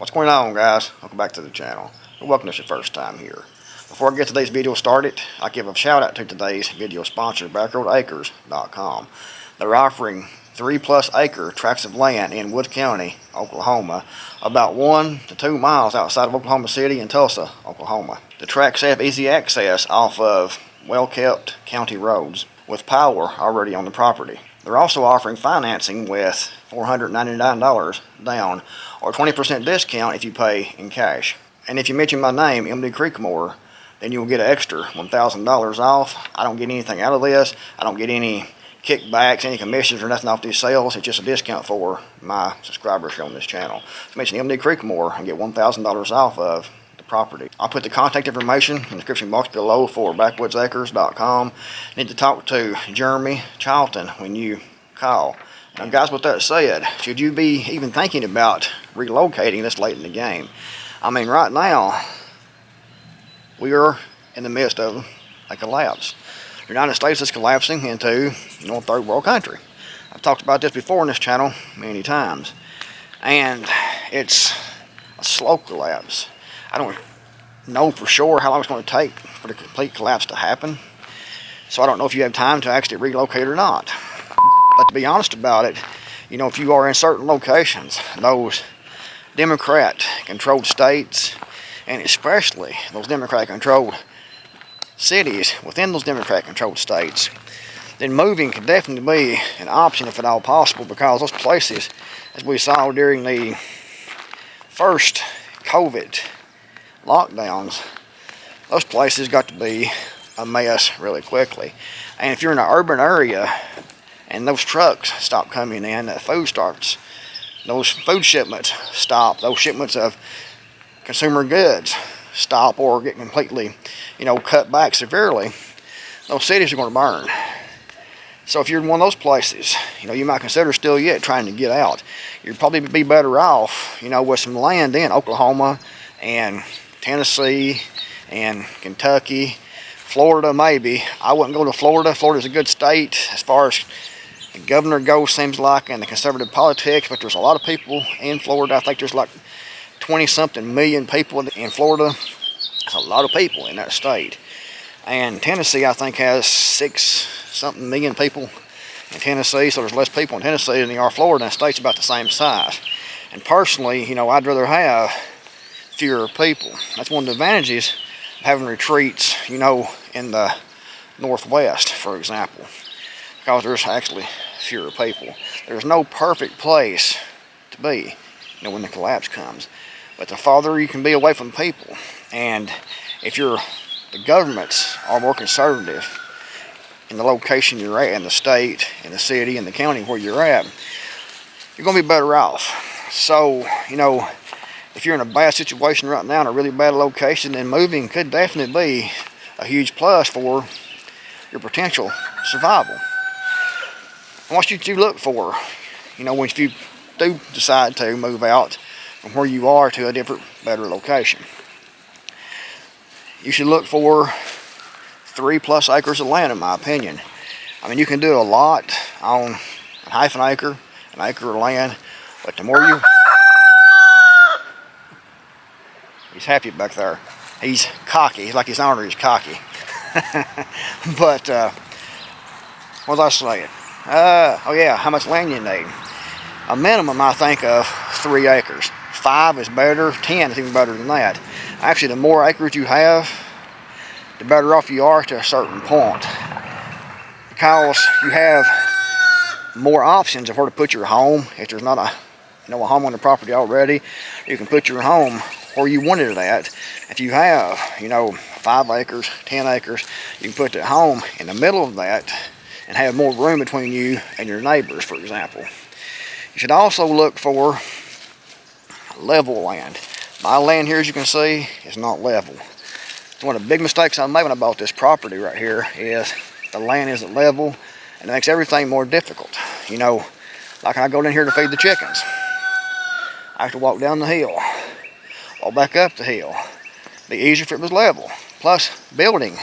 What's going on, guys? Welcome back to the channel. Welcome if it's your first time here. Before I get today's video started, I give a shout out to today's video sponsor, preparedness.com. They're offering 3+ acre tracts of land in Wood County, Oklahoma, about 1 to 2 miles outside of Oklahoma City and Tulsa, Oklahoma. The tracts have easy access off of well-kept county roads with power already on the property. They're also offering financing with $499 down or 20% discount if you pay in cash. And if you mention my name, MD Creekmore, then you'll get an extra $1,000 off. I don't get anything out of this. I don't get any kickbacks, any commissions or nothing off these sales. It's just a discount for my subscribers here on this channel. So mention MD Creekmore and get $1,000 off of the property. I'll put the contact information in the description box below for backwoodsacres.com. Need to talk to Jeremy Charlton when you call. Now guys, with that said, should you be even thinking about relocating this late in the game? I mean, right now, we are in the midst of a collapse. The United States is collapsing into, third world country. I've talked about this before on this channel many times. And it's a slow collapse. I don't know for sure how long it's going to take for the complete collapse to happen. So I don't know if you have time to actually relocate or not. But to be honest about it, if you are in certain locations, those Democrat-controlled states, and especially those Democrat-controlled cities within those Democrat-controlled states, then moving could definitely be an option if at all possible, because those places, as we saw during the first COVID lockdowns, those places got to be a mess really quickly. And if you're in an urban area and those trucks stop coming in, those food shipments stop, those shipments of consumer goods stop or get completely, cut back severely, those cities are going to burn. So if you're in one of those places, you might consider still yet trying to get out. You'd probably be better off, with some land in Oklahoma and Tennessee and Kentucky, Florida maybe. I wouldn't go to Florida. Florida's a good state as far as the governor goes, seems like, and the conservative politics, but there's a lot of people in Florida. I think there's like 20-something million people in Florida. That's a lot of people in that state. And Tennessee, I think, has 6-something million people in Tennessee, so there's less people in Tennessee than there are Florida, and the state's about the same size. And personally, I'd rather have fewer people. That's one of the advantages of having retreats, in the Northwest, for example, because there's actually fewer people. There's no perfect place to be, when the collapse comes. But the farther you can be away from people, and if the governments are more conservative in the location you're at, in the state, in the city, in the county where you're at, you're going to be better off. So, if you're in a bad situation right now, in a really bad location, then moving could definitely be a huge plus for your potential survival. And what should you look for, once you do decide to move out from where you are to a different, better location? You should look for 3+ acres of land, in my opinion. I mean, you can do a lot on half an acre of land, but the more you... He's happy back there. He's cocky. He's like his owner, he's cocky. But, what was I saying? Oh yeah, how much land you need? A minimum, I think, of 3 acres. 5 is better, 10 is even better than that. Actually, the more acres you have, the better off you are to a certain point, because you have more options of where to put your home. If there's not a home on the property already, you can put your home where you wanted it at. If you have 5 acres, 10 acres, you can put the home in the middle of that and have more room between you and your neighbors, for example. You should also look for level land. My land here, as you can see, is not level. It's one of the big mistakes I made when I bought this property right here, is the land isn't level, and it makes everything more difficult. Like I go in here to feed the chickens, I have to walk down the hill, walk back up the hill. It'd be easier if it was level. Plus, building,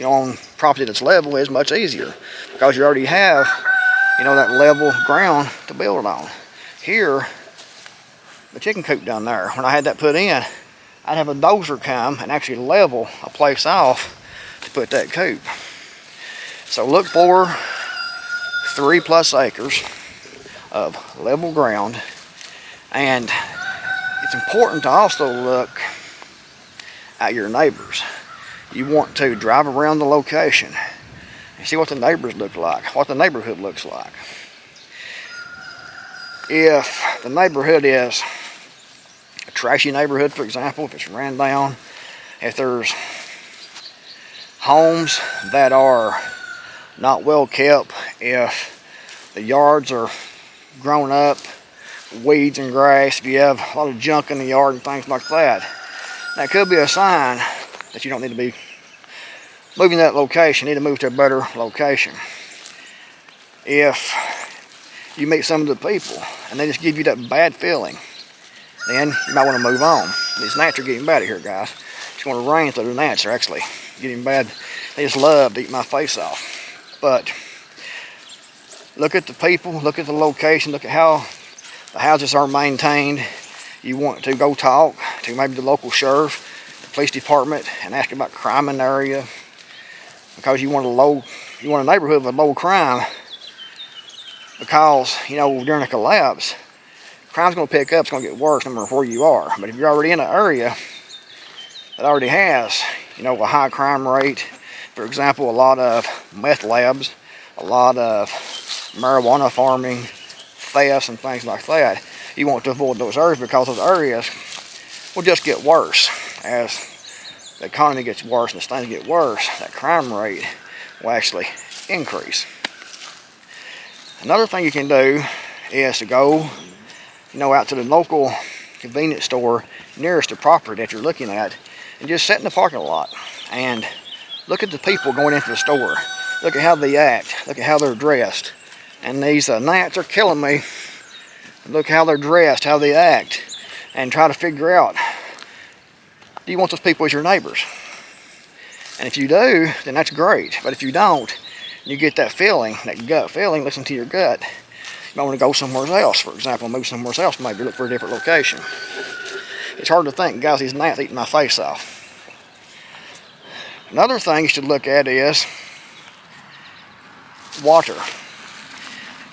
on property that's level is much easier, because you already have, that level ground to build on. Here, the chicken coop down there. When I had that put in, I'd have a dozer come and actually level a place off to put that coop. So look for 3+ acres of level ground, and it's important to also look at your neighbors. You want to drive around the location and see what the neighbors look like, what the neighborhood looks like. If the neighborhood is a trashy neighborhood, for example, if it's ran down, if there's homes that are not well kept, if the yards are grown up, weeds and grass, if you have a lot of junk in the yard and things like that, that could be a sign that you don't need to be moving that location. You need to move to a better location. If you meet some of the people and they just give you that bad feeling, then you might want to move on. These gnats are getting bad here, guys. It's going to rain, so the gnats are actually getting bad. They just love to eat my face off. But look at the people, look at the location, look at how the houses are maintained. You want to go talk to maybe the local sheriff, the police department, and ask about crime in the area, because you want a neighborhood with low crime, because during a collapse, crime's going to pick up, it's going to get worse no matter where you are. But if you're already in an area that already has a high crime rate, for example, a lot of meth labs, a lot of marijuana farming, thefts and things like that, you want to avoid those areas, because those areas will just get worse. As the economy gets worse and as things get worse, that crime rate will actually increase. Another thing you can do is to go out to the local convenience store nearest the property that you're looking at, and just sit in the parking lot and look at the people going into the store. Look at how they act, look at how they're dressed. And these gnats are killing me. Look how they're dressed, how they act, and try to figure out, do you want those people as your neighbors? And if you do, then that's great. But if you don't, you get that feeling, that gut feeling, listen to your gut. You might want to go somewhere else, for example, move somewhere else, maybe look for a different location. It's hard to think, guys, these gnats eating my face off. Another thing you should look at is water.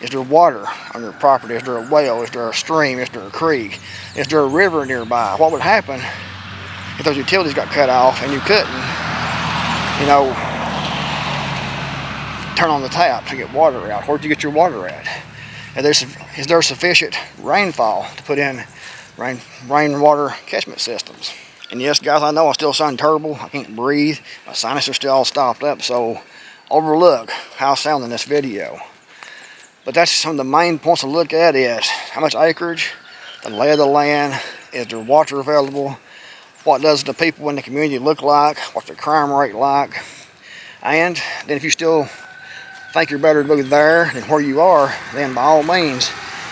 Is there water on your property? Is there a well? Is there a stream? Is there a creek? Is there a river nearby? What would happen if those utilities got cut off and you couldn't, turn on the tap to get water out? Where'd you get your water at? Is there sufficient rainfall to put in rainwater catchment systems? And yes, guys, I know I still sound terrible. I can't breathe. My sinuses are still all stopped up, so overlook how I sound in this video. But that's some of the main points to look at: is how much acreage, the lay of the land, is there water available, what does the people in the community look like, what's the crime rate like, and then if you still think you're better to go there than where you are, then by all means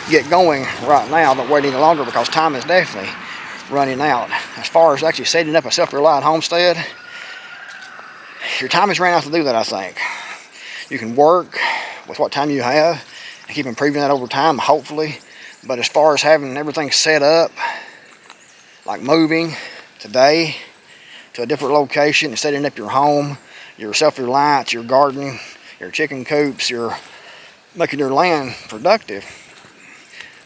get going right now. Don't wait any longer, because time is definitely running out. As far as actually setting up a self-reliant homestead, your time is running out to do that, I think. You can work with what time you have and keep improving that over time, hopefully. But as far as having everything set up, like moving today to a different location and setting up your home, your self-reliance, your gardening, your chicken coops, your making your land productive,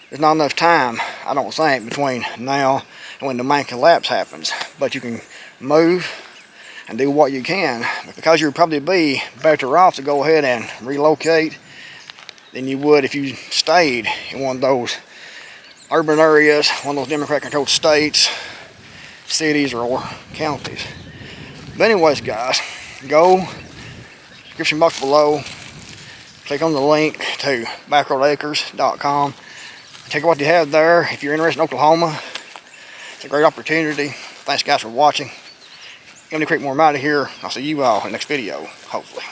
there's not enough time, I don't think, between now and when the main collapse happens. But you can move and do what you can, because you'd probably be better off to go ahead and relocate than you would if you stayed in one of those urban areas, one of those Democrat-controlled states, cities, or counties. But anyways, guys, go description box below, click on the link to backroadacres.com. Check out what you have there. If you're interested in Oklahoma, it's a great opportunity. Thanks, guys, for watching. I'm going to create more out of here. I'll see you all in the next video, hopefully.